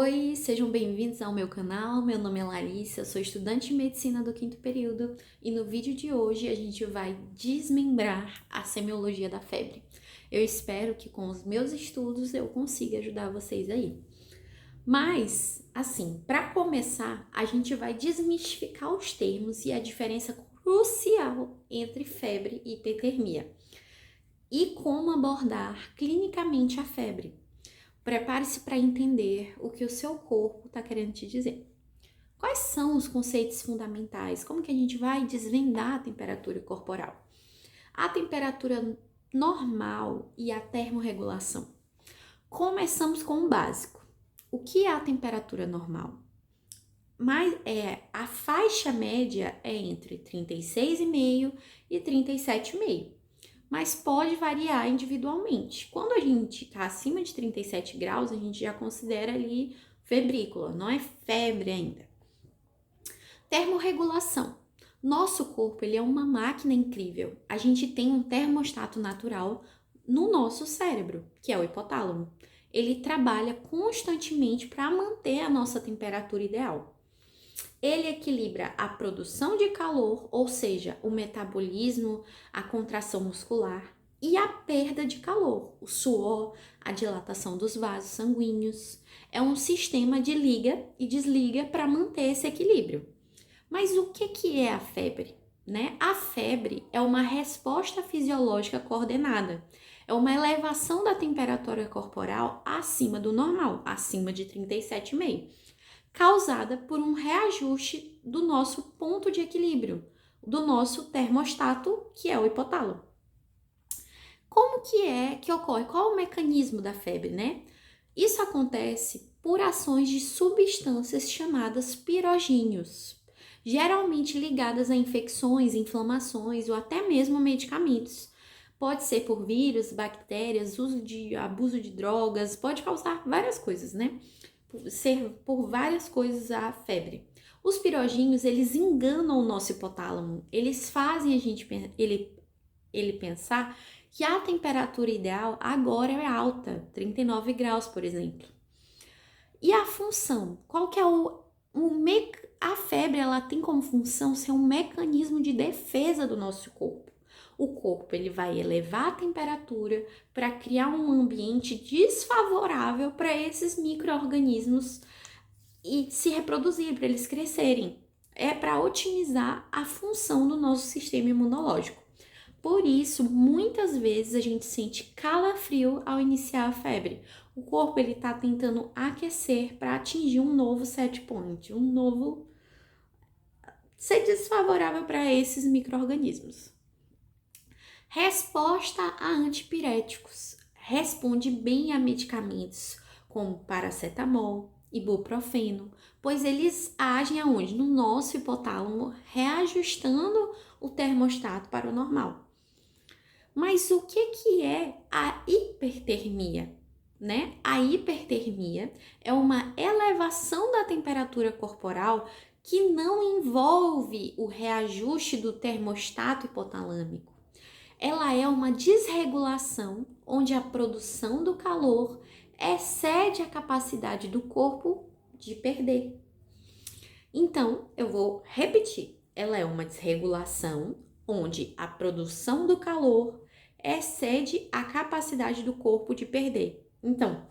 Oi, sejam bem-vindos ao meu canal. Meu nome é Larissa, sou estudante de medicina do quinto período e no vídeo de hoje a gente vai desmembrar a semiologia da febre. Eu espero que com os meus estudos eu consiga ajudar vocês aí. Mas, assim, para começar, a gente vai desmistificar os termos e a diferença crucial entre febre e hipertermia e como abordar clinicamente a febre. Prepare-se para entender o que o seu corpo está querendo te dizer. Quais são os conceitos fundamentais? Como que a gente vai desvendar a temperatura corporal? A temperatura normal e a termorregulação. Começamos com o básico. O que é a temperatura normal? A faixa média é entre 36,5 e 37,5. Mas pode variar individualmente. Quando a gente está acima de 37 graus, a gente já considera ali febrícula, não é febre ainda. Termorregulação. Nosso corpo ele é uma máquina incrível. A gente tem um termostato natural no nosso cérebro, que é o hipotálamo. Ele trabalha constantemente para manter a nossa temperatura ideal. Ele equilibra a produção de calor, ou seja, o metabolismo, a contração muscular e a perda de calor, o suor, a dilatação dos vasos sanguíneos. É um sistema de liga e desliga para manter esse equilíbrio. Mas o que é a febre? A febre é uma resposta fisiológica coordenada. É uma elevação da temperatura corporal acima do normal, acima de 37,5. Causada por um reajuste do nosso ponto de equilíbrio, do nosso termostato, que é o hipotálamo. Como que ocorre? Qual é o mecanismo da febre, Isso acontece por ações de substâncias chamadas pirogínios, geralmente ligadas a infecções, inflamações ou até mesmo medicamentos. Pode ser por vírus, bactérias, abuso de drogas, pode causar várias coisas, Ser por várias coisas a febre. Os pirogínios, eles enganam o nosso hipotálamo, eles fazem ele pensar que a temperatura ideal agora é alta, 39 graus, por exemplo. E a função? Qual que é a febre, ela tem como função ser um mecanismo de defesa do nosso corpo. O corpo ele vai elevar a temperatura para criar um ambiente desfavorável para esses micro-organismos e se reproduzir, para eles crescerem. É para otimizar a função do nosso sistema imunológico. Por isso, muitas vezes a gente sente calafrio ao iniciar a febre. O corpo ele está tentando aquecer para atingir um novo set point, ser desfavorável para esses micro-organismos. Resposta a antipiréticos. Responde bem a medicamentos como paracetamol, ibuprofeno, pois eles agem aonde? No nosso hipotálamo, reajustando o termostato para o normal. Mas o que é a hipertermia? A hipertermia é uma elevação da temperatura corporal que não envolve o reajuste do termostato hipotalâmico. Ela é uma desregulação onde a produção do calor excede a capacidade do corpo de perder. Então, eu vou repetir. Ela é uma desregulação onde a produção do calor excede a capacidade do corpo de perder. Então,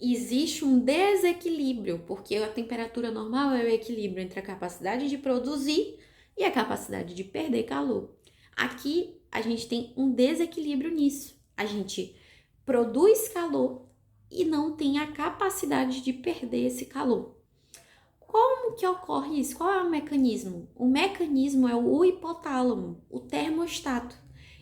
existe um desequilíbrio, porque a temperatura normal é o equilíbrio entre a capacidade de produzir e a capacidade de perder calor. Aqui, a gente tem um desequilíbrio nisso. A gente produz calor e não tem a capacidade de perder esse calor. Como que ocorre isso? Qual é o mecanismo? O mecanismo é o hipotálamo, o termostato.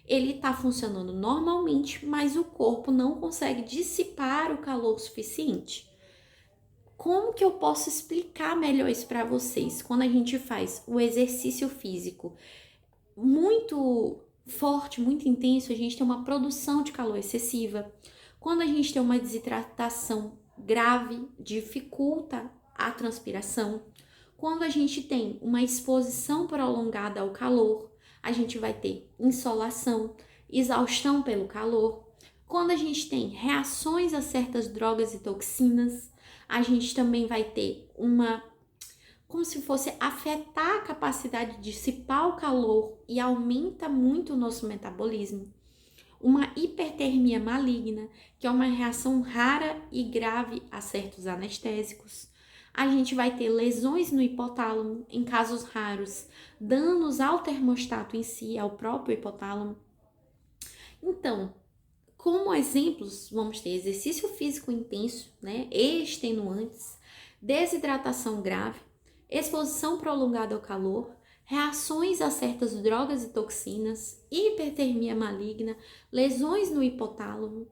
Ele está funcionando normalmente, mas o corpo não consegue dissipar o calor suficiente. Como que eu posso explicar melhor isso para vocês? Quando a gente faz o exercício físico muito forte, muito intenso, a gente tem uma produção de calor excessiva. Quando a gente tem uma desidratação grave, dificulta a transpiração. Quando a gente tem uma exposição prolongada ao calor, a gente vai ter insolação, exaustão pelo calor. Quando a gente tem reações a certas drogas e toxinas, a gente também vai ter como se fosse afetar a capacidade de dissipar o calor e aumenta muito o nosso metabolismo. Uma hipertermia maligna, que é uma reação rara e grave a certos anestésicos. A gente vai ter lesões no hipotálamo, em casos raros, danos ao termostato em si, ao próprio hipotálamo. Então, como exemplos, vamos ter exercício físico intenso, né, extenuantes, desidratação grave, exposição prolongada ao calor, reações a certas drogas e toxinas, hipertermia maligna, lesões no hipotálamo.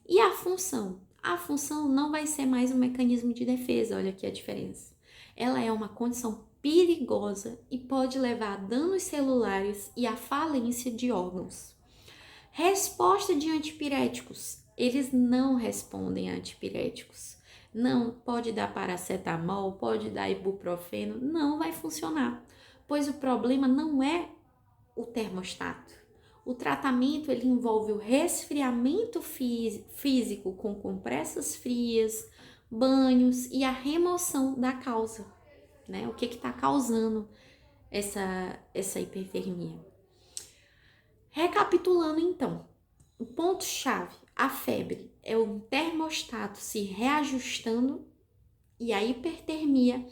E a função? A função não vai ser mais um mecanismo de defesa, olha aqui a diferença. Ela é uma condição perigosa e pode levar a danos celulares e à falência de órgãos. Resposta de antipiréticos. Eles não respondem a antipiréticos. Não pode dar paracetamol, pode dar ibuprofeno, não vai funcionar, pois o problema não é o termostato. O tratamento ele envolve o resfriamento físico com compressas frias, banhos e a remoção da causa, né? O que está causando essa hipertermia? Recapitulando então, o ponto-chave, a febre é o termostato se reajustando e a hipertermia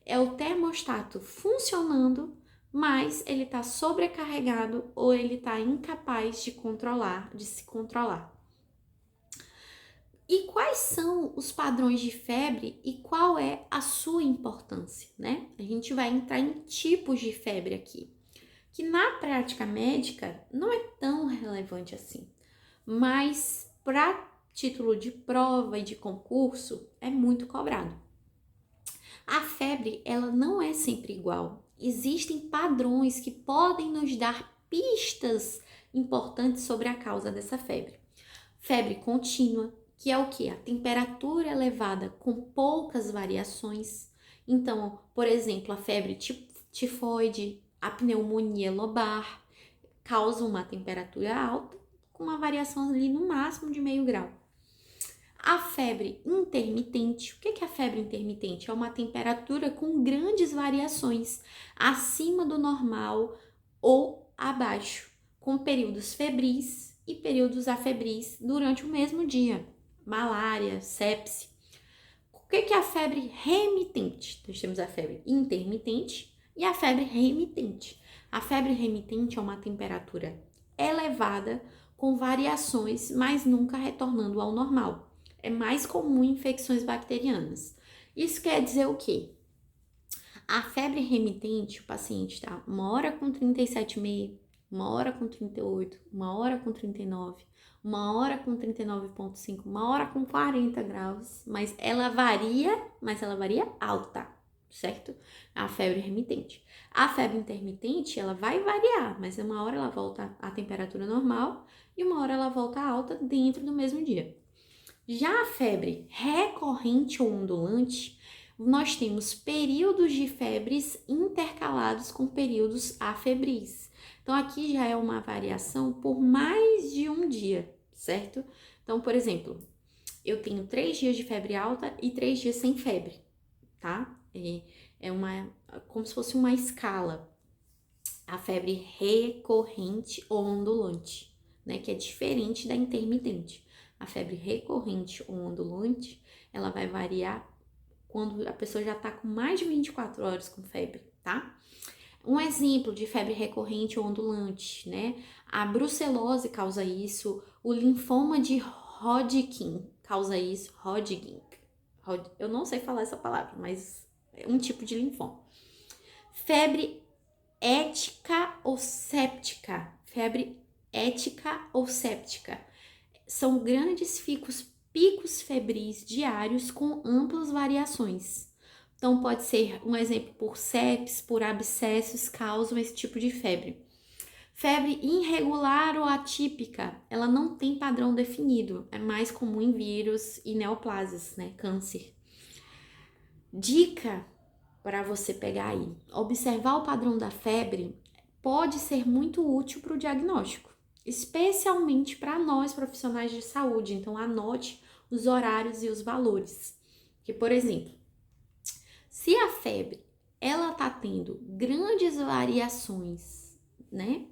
é o termostato funcionando, mas ele está sobrecarregado ou ele está incapaz de se controlar. E quais são os padrões de febre e qual é a sua importância, né? A gente vai entrar em tipos de febre aqui, que na prática médica não é tão relevante assim, mas para título de prova e de concurso é muito cobrado. A febre, ela não é sempre igual. Existem padrões que podem nos dar pistas importantes sobre a causa dessa febre. Febre contínua, que é o que? A temperatura elevada com poucas variações. Então, por exemplo, a febre tifoide, a pneumonia lobar, causam uma temperatura alta com uma variação ali no máximo de meio grau. A febre intermitente, o que é a febre intermitente? É uma temperatura com grandes variações, acima do normal ou abaixo, com períodos febris e períodos afebris durante o mesmo dia. Malária, sepse. O que é a febre remitente? Nós temos a febre intermitente e a febre remitente. A febre remitente é uma temperatura elevada com variações, mas nunca retornando ao normal. É mais comum em infecções bacterianas. Isso quer dizer o quê? A febre remitente, o paciente está 1 hora com 37,5, 1 hora com 38, 1 hora com 39, 1 hora com 39,5, 1 hora com 40 graus, mas ela varia alta, certo? A febre remitente. A febre intermitente, ela vai variar, mas 1 hora ela volta à temperatura normal e 1 hora ela volta alta dentro do mesmo dia. Já a febre recorrente ou ondulante, nós temos períodos de febres intercalados com períodos afebris. Então, aqui já é uma variação por mais de um dia, certo? Então, por exemplo, eu tenho 3 dias de febre alta e 3 dias sem febre, tá? Como se fosse uma escala. A febre recorrente ou ondulante, né? Que é diferente da intermitente. A febre recorrente ou ondulante, ela vai variar quando a pessoa já está com mais de 24 horas com febre, tá? Um exemplo de febre recorrente ou ondulante, né? A brucelose causa isso, o linfoma de Hodgkin causa isso, eu não sei falar essa palavra, mas é um tipo de linfoma. Febre ética ou séptica, são grandes picos febris diários com amplas variações. Então, pode ser um exemplo por sepsis, por abscessos, causam esse tipo de febre. Febre irregular ou atípica, ela não tem padrão definido, é mais comum em vírus e neoplasias, né? Câncer. Dica para você pegar aí: observar o padrão da febre pode ser muito útil para o diagnóstico. especialmente para nós profissionais de saúde. Então, anote os horários e os valores. Que, por exemplo, se a febre ela tá tendo grandes variações, né?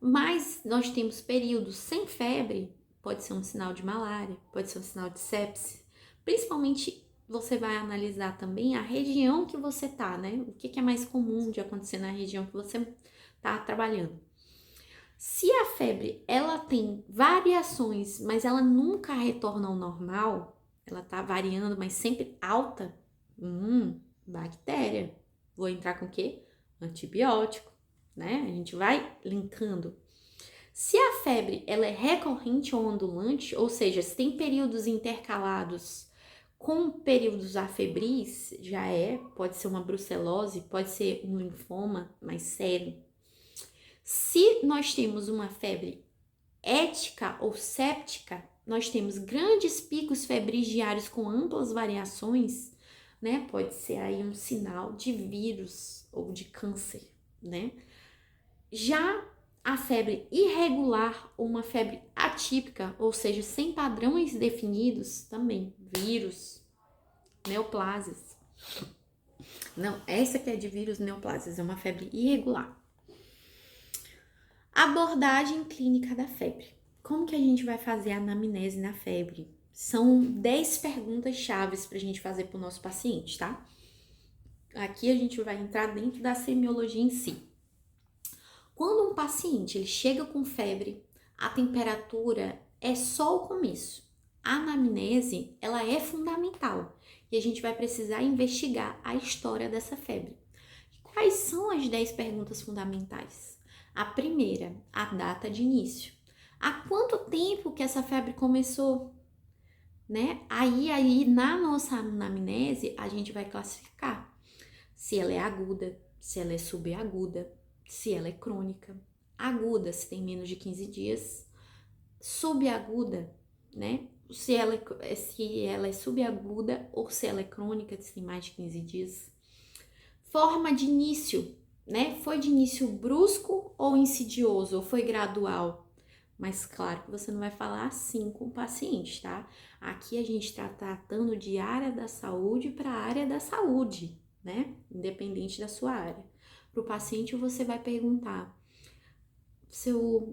Mas nós temos períodos sem febre, pode ser um sinal de malária, pode ser um sinal de sepse. Principalmente você vai analisar também a região que você tá, né? O que é mais comum de acontecer na região que você tá trabalhando. Se a febre ela tem variações, mas ela nunca retorna ao normal, ela tá variando, mas sempre alta, bactéria. Vou entrar com o quê? Antibiótico, né? A gente vai linkando. Se a febre ela é recorrente ou ondulante, ou seja, se tem períodos intercalados com períodos afebris, pode ser uma brucelose, pode ser um linfoma mais sério. Se nós temos uma febre ética ou séptica, nós temos grandes picos febris diários com amplas variações, né? Pode ser aí um sinal de vírus ou de câncer, né? Já a febre irregular ou uma febre atípica, ou seja, sem padrões definidos, também vírus, neoplasias. Não, essa que é de vírus neoplasias, é uma febre irregular. Abordagem clínica da febre. Como que a gente vai fazer a anamnese na febre? São 10 perguntas chaves para a gente fazer para o nosso paciente, tá? Aqui a gente vai entrar dentro da semiologia em si. Quando um paciente ele chega com febre, a temperatura é só o começo. A anamnese, ela é fundamental e a gente vai precisar investigar a história dessa febre. Quais são as 10 perguntas fundamentais? A primeira, a data de início. Há quanto tempo que essa febre começou? Né? Aí na nossa anamnese, a gente vai classificar se ela é aguda, se ela é subaguda, se ela é crônica. Aguda, se tem menos de 15 dias. Subaguda, né? Se ela é subaguda ou se ela é crônica, se tem mais de 15 dias. Forma de início, né? Foi de início brusco ou insidioso, ou foi gradual? Mas claro que você não vai falar assim com o paciente, tá? Aqui a gente está tratando de área da saúde para área da saúde, né? Independente da sua área. Para o paciente você vai perguntar,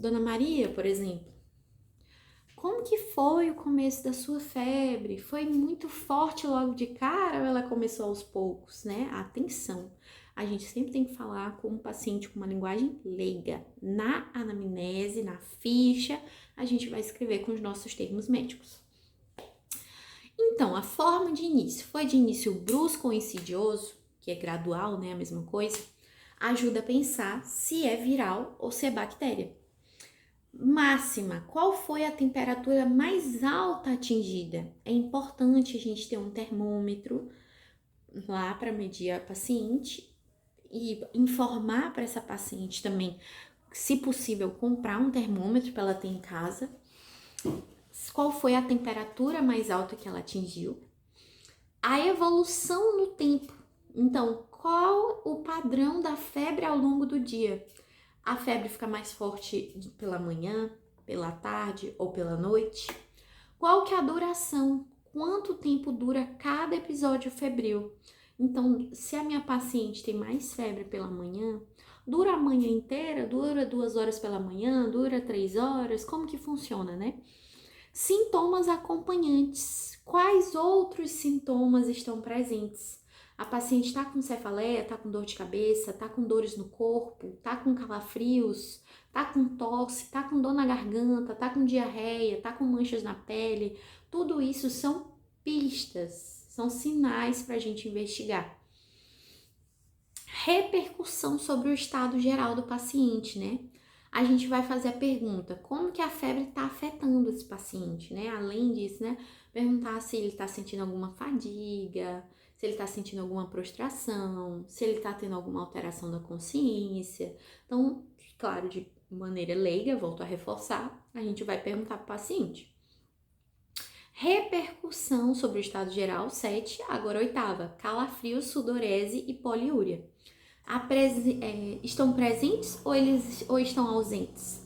Dona Maria, por exemplo, como que foi o começo da sua febre? Foi muito forte logo de cara ou ela começou aos poucos, né? Atenção! A gente sempre tem que falar com o paciente com uma linguagem leiga. Na anamnese, na ficha, a gente vai escrever com os nossos termos médicos. Então, a forma de início foi de início brusco ou insidioso, que é gradual, né? A mesma coisa. Ajuda a pensar se é viral ou se é bactéria. Máxima, qual foi a temperatura mais alta atingida? É importante a gente ter um termômetro lá para medir a paciente e informar para essa paciente também, se possível, comprar um termômetro para ela ter em casa. Qual foi a temperatura mais alta que ela atingiu? A evolução no tempo. Então, qual o padrão da febre ao longo do dia? A febre fica mais forte pela manhã, pela tarde ou pela noite? Qual que é a duração? Quanto tempo dura cada episódio febril? Então, se a minha paciente tem mais febre pela manhã, dura a manhã inteira? Dura 2 horas pela manhã? Dura 3 horas? Como que funciona, né? Sintomas acompanhantes. Quais outros sintomas estão presentes? A paciente está com cefaleia, está com dor de cabeça, está com dores no corpo, está com calafrios, está com tosse, está com dor na garganta, está com diarreia, está com manchas na pele. Tudo isso são pistas, são sinais para a gente investigar. Repercussão sobre o estado geral do paciente, né? A gente vai fazer a pergunta, como que a febre está afetando esse paciente, né? Além disso, né? Perguntar se ele está sentindo alguma fadiga, se ele está sentindo alguma prostração, se ele está tendo alguma alteração da consciência. Então, claro, de maneira leiga, volto a reforçar, a gente vai perguntar para o paciente. Repercussão sobre o estado geral, 7. Agora 8ª, calafrios, sudorese e poliúria. Estão presentes ou estão ausentes?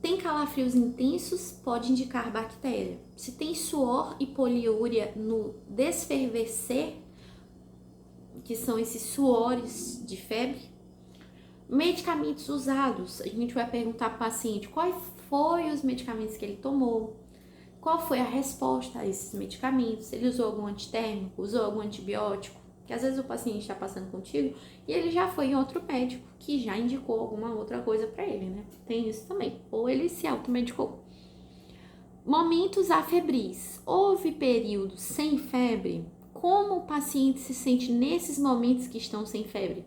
Tem calafrios intensos, pode indicar bactéria. Se tem suor e poliúria no desfervecer, que são esses suores de febre. Medicamentos usados, a gente vai perguntar para o paciente quais foram os medicamentos que ele tomou, qual foi a resposta a esses medicamentos, ele usou algum antitérmico, usou algum antibiótico, que às vezes o paciente está passando contigo e ele já foi em outro médico que já indicou alguma outra coisa para ele, né? Tem isso também, ou ele se automedicou. Momentos afebris, houve período sem febre? Como o paciente se sente nesses momentos que estão sem febre?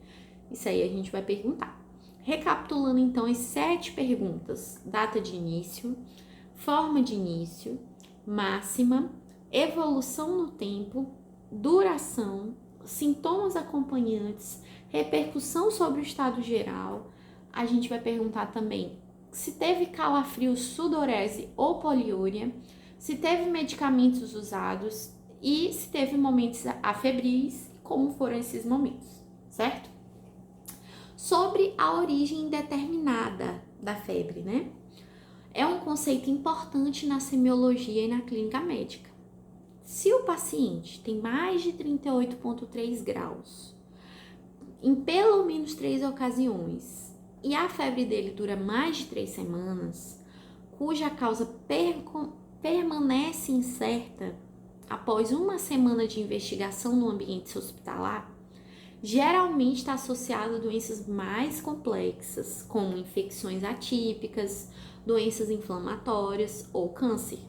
Isso aí a gente vai perguntar. Recapitulando então as 7 perguntas: data de início, forma de início, máxima, evolução no tempo, duração, sintomas acompanhantes, repercussão sobre o estado geral. A gente vai perguntar também se teve calafrio, sudorese ou poliúria, se teve medicamentos usados e se teve momentos afebris, como foram esses momentos, certo? Sobre a origem indeterminada da febre, né? É um conceito importante na semiologia e na clínica médica. Se o paciente tem mais de 38,3 graus, em pelo menos 3 ocasiões, e a febre dele dura mais de 3 semanas, cuja causa permanece incerta após uma semana de investigação no ambiente hospitalar, geralmente está associado a doenças mais complexas, como infecções atípicas, doenças inflamatórias ou câncer.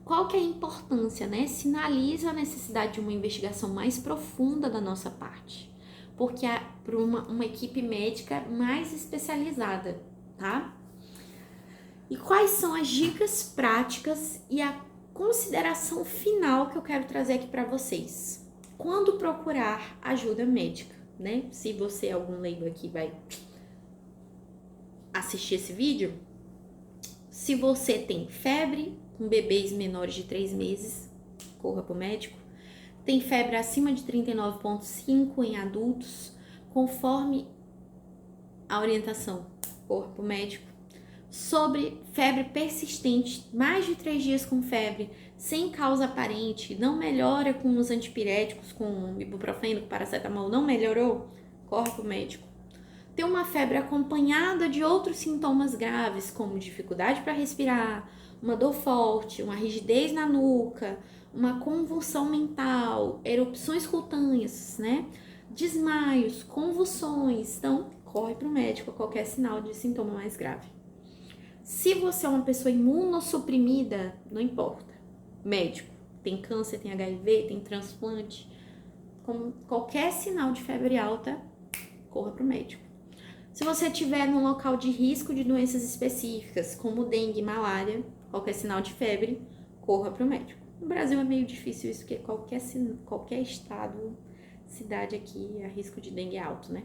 Qual que é a importância, né? Sinaliza a necessidade de uma investigação mais profunda da nossa parte, porque é para uma equipe médica mais especializada, tá? E quais são as dicas práticas e a consideração final que eu quero trazer aqui para vocês? Quando procurar ajuda médica, né? Se você, algum leigo aqui, vai assistir esse vídeo, se você tem febre com bebês menores de 3 meses, corra para o médico. Tem febre acima de 39,5 em adultos, conforme a orientação, corra para o médico. Sobre febre persistente, mais de 3 dias com febre, sem causa aparente, não melhora com os antipiréticos, com ibuprofeno, com paracetamol, não melhorou, corre para o médico. Tem uma febre acompanhada de outros sintomas graves, como dificuldade para respirar, uma dor forte, uma rigidez na nuca, uma convulsão mental, erupções cutâneas, né? Desmaios, convulsões. Então, corre para o médico a qualquer sinal de sintoma mais grave. Se você é uma pessoa imunossuprimida, não importa. Médico, tem câncer, tem HIV, tem transplante. Com qualquer sinal de febre alta, corra para o médico. Se você estiver num local de risco de doenças específicas, como dengue e malária, qualquer sinal de febre, corra para o médico. No Brasil é meio difícil isso, porque qualquer estado, cidade aqui, a risco de dengue é alto, né?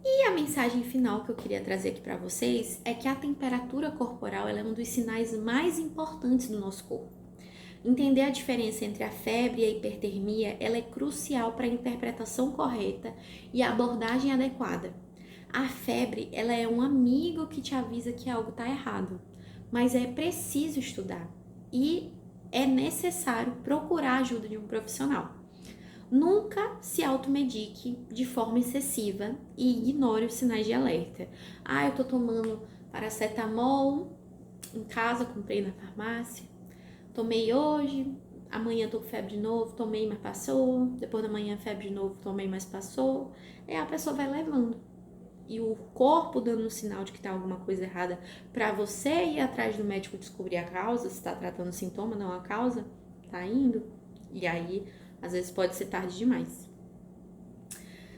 E a mensagem final que eu queria trazer aqui para vocês é que a temperatura corporal ela é um dos sinais mais importantes do nosso corpo. Entender a diferença entre a febre e a hipertermia ela é crucial para a interpretação correta e a abordagem adequada. A febre ela é um amigo que te avisa que algo está errado, mas é preciso estudar e é necessário procurar a ajuda de um profissional. Nunca se automedique de forma excessiva e ignore os sinais de alerta. Eu tô tomando paracetamol em casa, comprei na farmácia. Tomei hoje, amanhã tô com febre de novo, tomei, mas passou. Depois da manhã febre de novo, tomei, mas passou. E a pessoa vai levando. E o corpo dando um sinal de que tá alguma coisa errada para você ir atrás do médico descobrir a causa, se tá tratando o sintoma, não a causa, tá indo. E aí, às vezes pode ser tarde demais.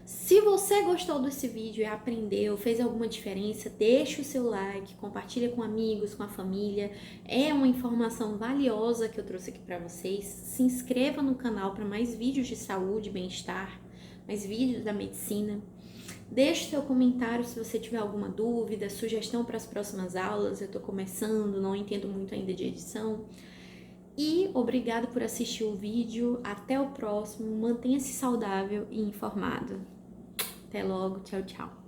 Se você gostou desse vídeo e aprendeu, fez alguma diferença, deixa o seu like, compartilha com amigos, com a família. É uma informação valiosa que eu trouxe aqui para vocês. Se inscreva no canal para mais vídeos de saúde, bem-estar, mais vídeos da medicina. Deixe seu comentário se você tiver alguma dúvida, sugestão para as próximas aulas. Eu estou começando, não entendo muito ainda de edição. E obrigado por assistir o vídeo. Até o próximo. Mantenha-se saudável e informado. Até logo. Tchau, tchau.